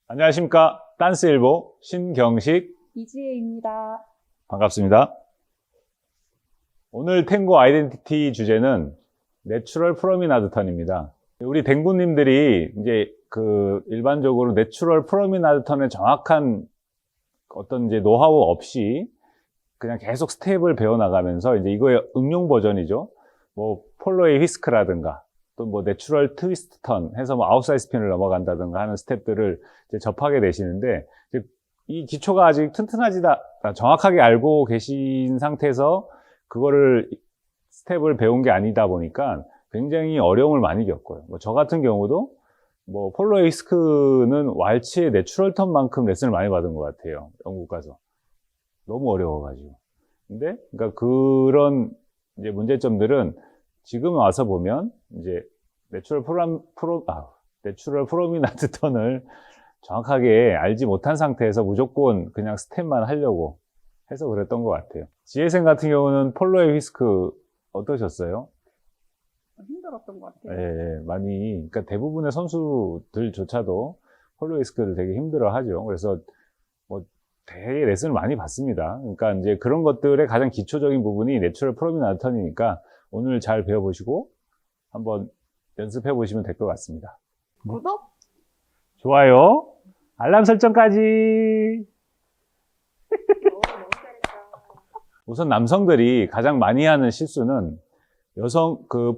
안녕하십니까. 딴스일보 신경식 이지혜입니다. 반갑습니다. 오늘 탱고 아이덴티티 주제는 내추럴 프로미나드 턴입니다. 우리 댕구님들이 이제 일반적으로 내추럴 프로미나드 턴의 정확한 어떤 이제 노하우 없이 그냥 계속 스텝을 배워나가면서 이제 이거의 응용 버전이죠. 뭐 폴로의 휘스크라든가 또 뭐 내추럴 트위스트 턴 해서 뭐 아웃사이드 스핀을 넘어간다든가 하는 스텝들을 이제 접하게 되시는데, 이제 이 기초가 아직 정확하게 알고 계신 상태에서 그거를 스텝을 배운 게 아니다 보니까 굉장히 어려움을 많이 겪어요. 뭐 저 같은 경우도 뭐 폴로의 휘스크는 왈츠의 내추럴 턴만큼 레슨을 많이 받은 것 같아요. 영국 가서. 너무 어려워가지고. 근데, 그러니까 그런 이제 문제점들은 지금 와서 보면 이제 내추럴 프로미나드 턴을 정확하게 알지 못한 상태에서 무조건 그냥 스텝만 하려고 해서 그랬던 것 같아요. 지혜생 같은 경우는 폴로의 휘스크 어떠셨어요? 힘들었던 것 같아요. 예, 많이, 그러니까 대부분의 선수들조차도 폴로의 휘스크를 되게 힘들어 하죠. 그래서 뭐 되게 레슨을 많이 받습니다. 그러니까 이제 그런 것들의 가장 기초적인 부분이 내추럴 프로미나드 턴이니까 오늘 잘 배워보시고 한번 연습해 보시면 될 것 같습니다. 구독? 좋아요, 알람 설정까지. 우선 남성들이 가장 많이 하는 실수는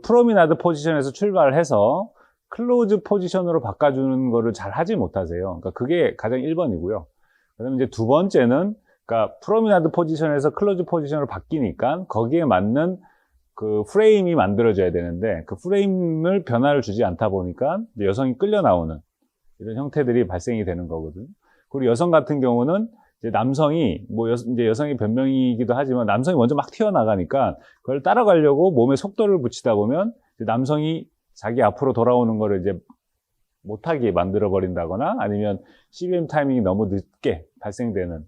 프로미나드 포지션에서 출발을 해서 클로즈 포지션으로 바꿔주는 거를 잘 하지 못하세요. 그러니까 그게 가장 1번이고요. 그 다음에 이제 두 번째는, 그러니까 프로미나드 포지션에서 클로즈 포지션으로 바뀌니까 거기에 맞는 그 프레임이 만들어져야 되는데 그 프레임을 변화를 주지 않다 보니까 이제 여성이 끌려 나오는 이런 형태들이 발생이 되는 거거든요. 그리고 여성 같은 경우는 이제 남성이 이제 여성의 변명이기도 하지만 남성이 먼저 막 튀어나가니까 그걸 따라가려고 몸에 속도를 붙이다 보면 이제 남성이 자기 앞으로 돌아오는 거를 이제 못하게 만들어 버린다거나 아니면 CBM 타이밍이 너무 늦게 발생되는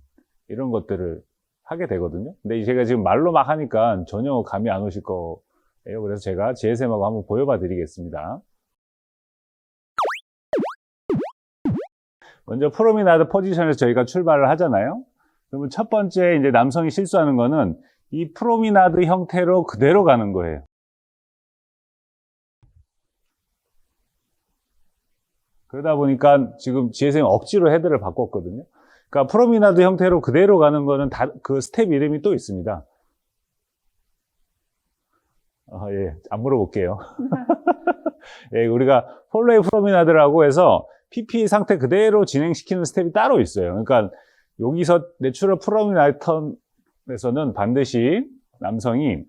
이런 것들을 하게 되거든요. 근데 제가 지금 말로 막 하니까 전혀 감이 안 오실 거예요. 그래서 제가 지혜쌤하고 한번 보여봐 드리겠습니다. 먼저 프로미나드 포지션에서 저희가 출발을 하잖아요. 그러면 첫 번째 이제 남성이 실수하는 거는 이 프로미나드 형태로 그대로 가는 거예요. 그러다 보니까 지금 지혜쌤이 억지로 헤드를 바꿨거든요. 그러니까 프로미나드 형태로 그대로 가는 거는 그 스텝 이름이 또 있습니다. 예, 안 물어볼게요. 예, 우리가 폴로의 프로미나드라고 해서 PP 상태 그대로 진행시키는 스텝이 따로 있어요. 그러니까 여기서 내추럴 프로미나드 턴에서는 반드시 남성이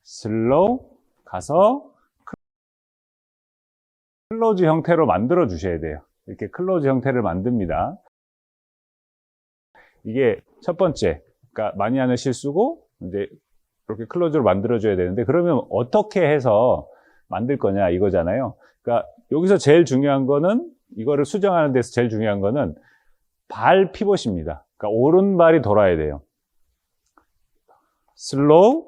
슬로우 가서 클로즈 형태로 만들어 주셔야 돼요. 이렇게 클로즈 형태를 만듭니다. 이게 첫 번째, 그러니까 많이 하는 실수고, 이제 이렇게 클로즈로 만들어줘야 되는데, 그러면 어떻게 해서 만들 거냐, 이거잖아요. 그러니까 여기서 제일 중요한 거는, 이거를 수정하는 데서 제일 중요한 거는 발 피벗입니다. 그러니까 오른발이 돌아야 돼요. 슬로우,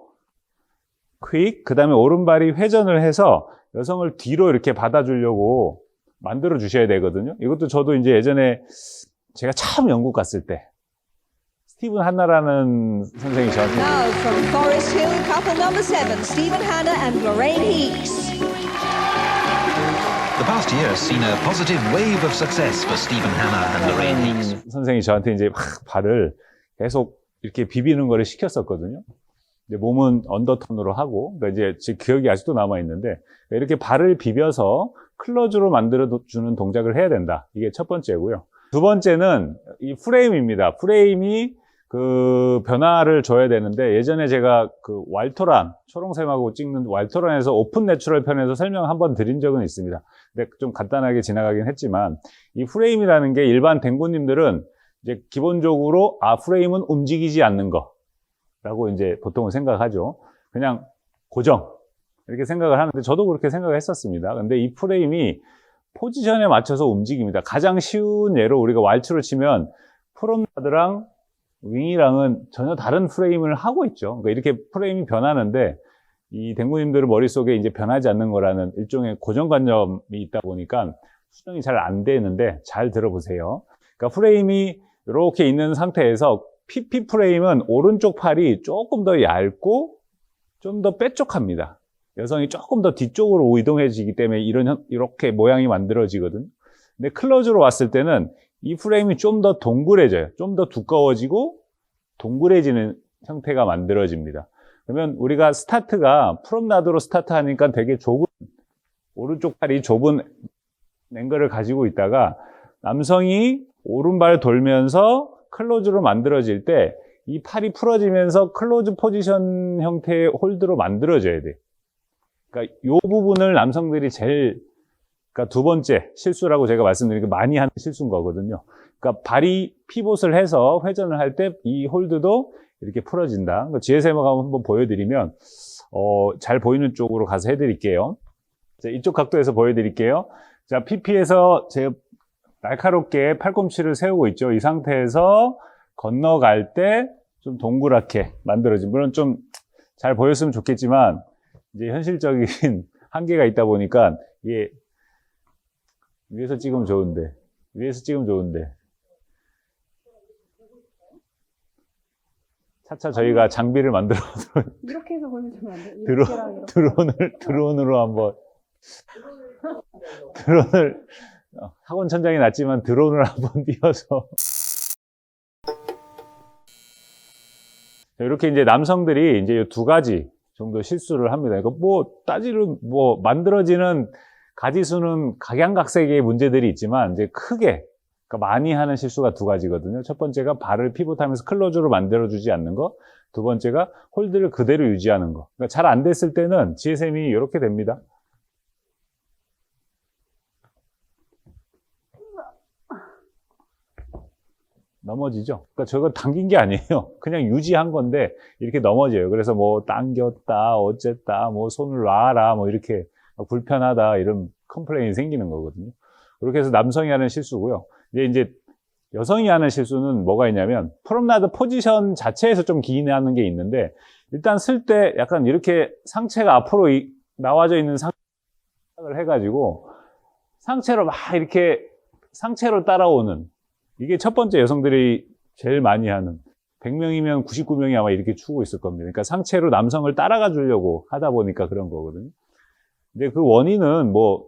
퀵, 그 다음에 오른발이 회전을 해서 여성을 뒤로 이렇게 받아주려고 만들어 주셔야 되거든요. 이것도 저도 이제 예전에 제가 처음 영국 갔을 때 스티븐 한나라는 선생님이 저한테 Now from Forest Hill, couple number 7, Stephen Hanna and Lorraine Heeks. The past year has seen a positive wave of success for Stephen Hanna and Lorraine Heeks. 선생님이 저한테 이제 막 발을 계속 이렇게 비비는 거를 시켰었거든요. 이제 몸은 언더턴으로 하고, 그러니까 이제 제 기억이 아직도 남아있는데, 이렇게 발을 비벼서 클로즈로 만들어주는 동작을 해야 된다. 이게 첫 번째고요. 두 번째는 이 프레임입니다. 프레임이 그 변화를 줘야 되는데, 예전에 제가 그 왈토란, 초롱샘하고 찍는 왈토란에서 오픈 내추럴 편에서 설명 한번 드린 적은 있습니다. 근데 좀 간단하게 지나가긴 했지만, 이 프레임이라는 게 일반 댕구님들은 이제 기본적으로, 프레임은 움직이지 않는 거. 라고 이제 보통은 생각하죠. 그냥 고정. 이렇게 생각을 하는데 저도 그렇게 생각을 했었습니다. 근데 이 프레임이 포지션에 맞춰서 움직입니다. 가장 쉬운 예로 우리가 왈츠를 치면 프로미나드랑 윙이랑은 전혀 다른 프레임을 하고 있죠. 그러니까 이렇게 프레임이 변하는데 이 댕구님들 머릿속에 이제 변하지 않는 거라는 일종의 고정관념이 있다 보니까 수정이 잘 안 되는데 잘 들어보세요. 그러니까 프레임이 이렇게 있는 상태에서 PP 프레임은 오른쪽 팔이 조금 더 얇고 좀 더 빼쪽합니다. 여성이 조금 더 뒤쪽으로 이동해지기 때문에 이렇게 모양이 만들어지거든. 근데 클로즈로 왔을 때는 이 프레임이 좀 더 동그래져요. 좀 더 두꺼워지고 동그래지는 형태가 만들어집니다. 그러면 우리가 스타트가 프롬나드로 스타트 하니까 되게 좁은, 오른쪽 팔이 좁은 앵글을 가지고 있다가 남성이 오른발 돌면서 클로즈로 만들어질 때 이 팔이 풀어지면서 클로즈 포지션 형태의 홀드로 만들어져야 돼. 그러니까 이 부분을 남성들이 그러니까 두 번째 실수라고 제가 말씀드린 게 많이 하는 실수인 거거든요. 그러니까 발이 피봇을 해서 회전을 할 때 이 홀드도 이렇게 풀어진다. 그러니까 GSM을 한번 보여드리면 잘 보이는 쪽으로 가서 해드릴게요. 자, 이쪽 각도에서 보여드릴게요. 자, PP에서 제가 날카롭게 팔꿈치를 세우고 있죠. 이 상태에서 건너갈 때 좀 동그랗게 만들어진, 물론 좀 잘 보였으면 좋겠지만 이제 현실적인 한계가 있다 보니까 이게 위에서 찍으면 좋은데 차차 저희가 장비를 만들어 이렇게 해서 보여주면 안 돼? 이렇게랑 이렇게. 드론으로 한번 드론을 학원 천장이 낮지만 드론을 한번 띄워서 이렇게 이제 남성들이 이제 두 가지 정도 실수를 합니다. 그러니까 만들어지는 가지수는 각양각색의 문제들이 있지만 이제 크게 그러니까 많이 하는 실수가 두 가지거든요. 첫 번째가 발을 피봇하면서 클로즈로 만들어주지 않는 거. 두 번째가 홀드를 그대로 유지하는 거. 그러니까 잘 안 됐을 때는 GSM이 이렇게 됩니다. 넘어지죠. 그러니까 저거 당긴 게 아니에요. 그냥 유지한 건데 이렇게 넘어져요. 그래서 뭐 당겼다, 어쨌다, 뭐 손을 놔라, 뭐 이렇게 불편하다 이런 컴플레인이 생기는 거거든요. 그렇게 해서 남성이 하는 실수고요. 이제 여성이 하는 실수는 뭐가 있냐면 프롬나드 포지션 자체에서 좀 기인하는 게 있는데 일단 쓸 때 약간 이렇게 상체가 앞으로 나와져 있는 상체를 해가지고 상체로 막 이렇게 상체로 따라오는 이게 첫 번째 여성들이 제일 많이 하는 100명이면 99명이 아마 이렇게 추고 있을 겁니다. 그러니까 상체로 남성을 따라가 주려고 하다 보니까 그런 거거든요. 근데 그 원인은 뭐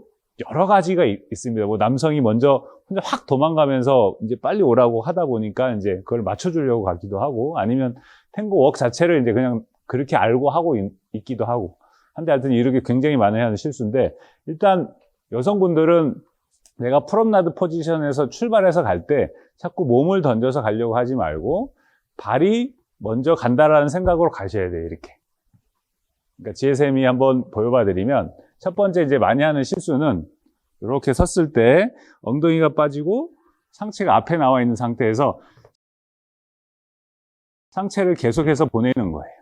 여러 가지가 있습니다. 뭐 남성이 먼저 혼자 확 도망가면서 이제 빨리 오라고 하다 보니까 이제 그걸 맞춰주려고 가기도 하고 아니면 탱고 웍 자체를 이제 그냥 그렇게 알고 하고 있기도 하고 한데 하여튼 이렇게 굉장히 많이 하는 실수인데 일단 여성분들은 내가 프롬나드 포지션에서 출발해서 갈 때 자꾸 몸을 던져서 가려고 하지 말고 발이 먼저 간다라는 생각으로 가셔야 돼요. 이렇게. 그러니까 GSM이 한번 보여봐 드리면 첫 번째 이제 많이 하는 실수는 이렇게 섰을 때 엉덩이가 빠지고 상체가 앞에 나와 있는 상태에서 상체를 계속해서 보내는 거예요.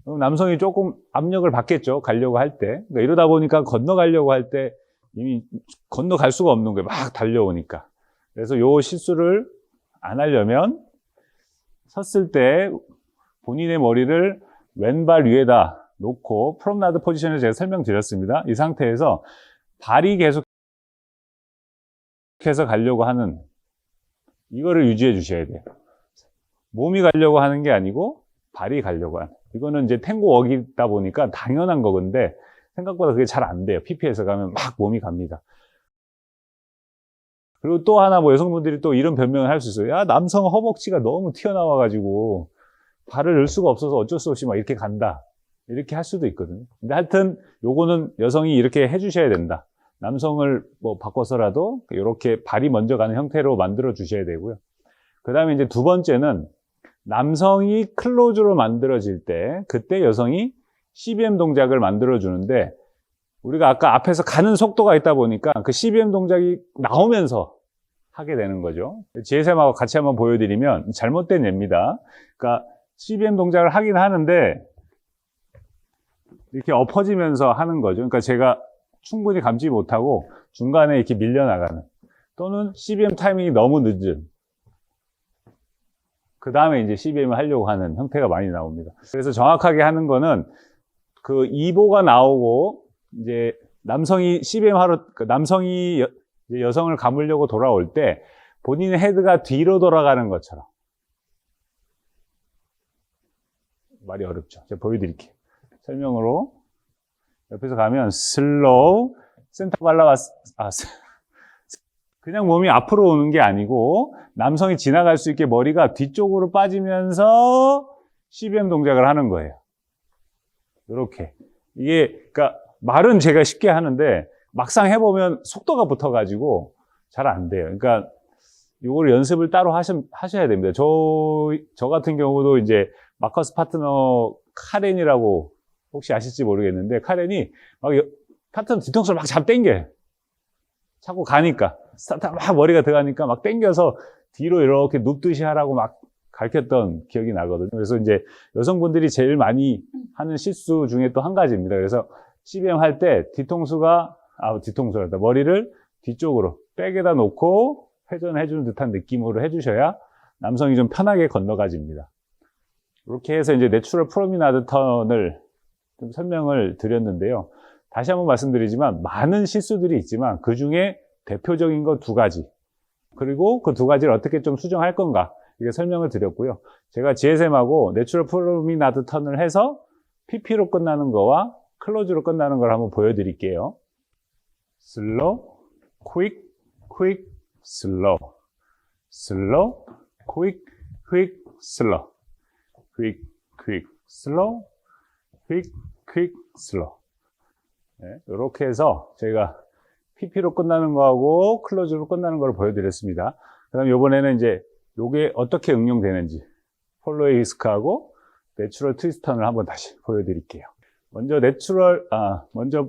그럼 남성이 조금 압력을 받겠죠. 가려고 할 때. 그러니까 이러다 보니까 건너가려고 할 때 이미 건너갈 수가 없는 거예요. 막 달려오니까. 그래서 요 실수를 안 하려면 섰을 때 본인의 머리를 왼발 위에다 놓고 프롬나드 포지션을 제가 설명드렸습니다. 이 상태에서 발이 계속해서 가려고 하는 이거를 유지해 주셔야 돼요. 몸이 가려고 하는 게 아니고 발이 가려고 하는. 이거는 이제 탱고 웍이다 보니까 당연한 거건데 생각보다 그게 잘 안 돼요. PP에서 가면 막 몸이 갑니다. 그리고 또 하나 뭐 여성분들이 또 이런 변명을 할 수 있어요. 야, 남성 허벅지가 너무 튀어나와가지고 발을 넣을 수가 없어서 어쩔 수 없이 막 이렇게 간다. 이렇게 할 수도 있거든요. 근데 하여튼 요거는 여성이 이렇게 해주셔야 된다. 남성을 뭐 바꿔서라도 이렇게 발이 먼저 가는 형태로 만들어 주셔야 되고요. 그 다음에 이제 두 번째는 남성이 클로즈로 만들어질 때 그때 여성이 CBM 동작을 만들어 주는데 우리가 아까 앞에서 가는 속도가 있다 보니까 그 CBM 동작이 나오면서 하게 되는 거죠. GSM하고 같이 한번 보여드리면 잘못된 예입니다. 그러니까 CBM 동작을 하긴 하는데 이렇게 엎어지면서 하는 거죠. 그러니까 제가 충분히 감지 못하고 중간에 이렇게 밀려나가는 또는 CBM 타이밍이 너무 늦은 그 다음에 이제 CBM을 하려고 하는 형태가 많이 나옵니다. 그래서 정확하게 하는 거는 그 2보가 나오고 이제 남성이 CBM 하러 남성이 이제 여성을 감으려고 돌아올 때 본인의 헤드가 뒤로 돌아가는 것처럼. 말이 어렵죠. 제가 보여드릴게요. 설명으로. 옆에서 가면 슬로우, 센터 발라봤, 그냥 몸이 앞으로 오는 게 아니고 남성이 지나갈 수 있게 머리가 뒤쪽으로 빠지면서 CBM 동작을 하는 거예요. 이렇게. 이게, 그러니까 말은 제가 쉽게 하는데 막상 해보면 속도가 붙어가지고 잘 안 돼요. 그러니까 이걸 연습을 따로 하셔야 됩니다. 저 같은 경우도 이제 마커스 파트너 카렌이라고 혹시 아실지 모르겠는데 카렌이 막 파트너 뒤통수를 막 잡당겨요. 자꾸 가니까 스타트 막 머리가 들어가니까 막 당겨서 뒤로 이렇게 눕듯이 하라고 막 가르쳤던 기억이 나거든요. 그래서 이제 여성분들이 제일 많이 하는 실수 중에 또 한 가지입니다. 그래서 CBM 할 때 뒤통수란다. 머리를 뒤쪽으로 백에다 놓고 회전해주는 듯한 느낌으로 해주셔야 남성이 좀 편하게 건너가집니다. 이렇게 해서 이제 내추럴 프로미나드 턴을 좀 설명을 드렸는데요. 다시 한번 말씀드리지만 많은 실수들이 있지만 그 중에 대표적인 거 2가지. 그리고 그 2가지를 어떻게 좀 수정할 건가. 이렇게 설명을 드렸고요. 제가 GSM하고 내추럴 프로미나드 턴을 해서 PP로 끝나는 거와 클로즈로 끝나는 걸 한번 보여드릴게요. 슬로우, quick, quick, 슬로우. 슬로우, quick, quick, 슬로우. quick, quick, 슬로우. quick, quick, 슬로우. 네, 이렇게 해서 제가 PP로 끝나는 거하고 클로즈로 끝나는 걸 보여드렸습니다. 그 다음에 이번에는 이제 요게 어떻게 응용되는지 폴로웨이 위스크하고 내추럴 트위스트 턴을 한번 다시 보여드릴게요. 먼저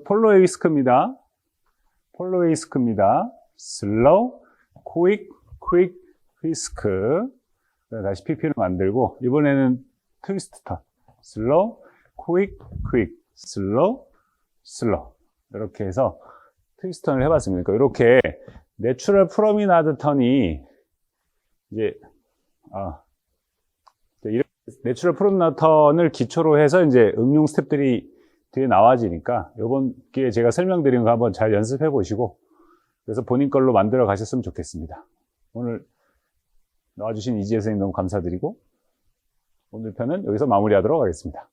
폴로웨이 위스크입니다. 폴로웨이 위스크입니다. 슬로우, quick, quick, 위스크. 다시 PP를 만들고 이번에는 트위스트 턴. 슬로우, quick, quick, 슬로우, 슬로우. 이렇게 해서 트위스트 턴을 해봤습니다. 그러니까 이렇게 내추럴 프로미나드 턴이 이제 내추럴 프로미나드 턴을 기초로 해서 이제 응용 스텝들이 뒤에 나와지니까 이번 기회에 제가 설명드린 거 한번 잘 연습해 보시고 그래서 본인 걸로 만들어 가셨으면 좋겠습니다. 오늘 나와주신 이지혜 선생님 너무 감사드리고 오늘 편은 여기서 마무리하도록 하겠습니다.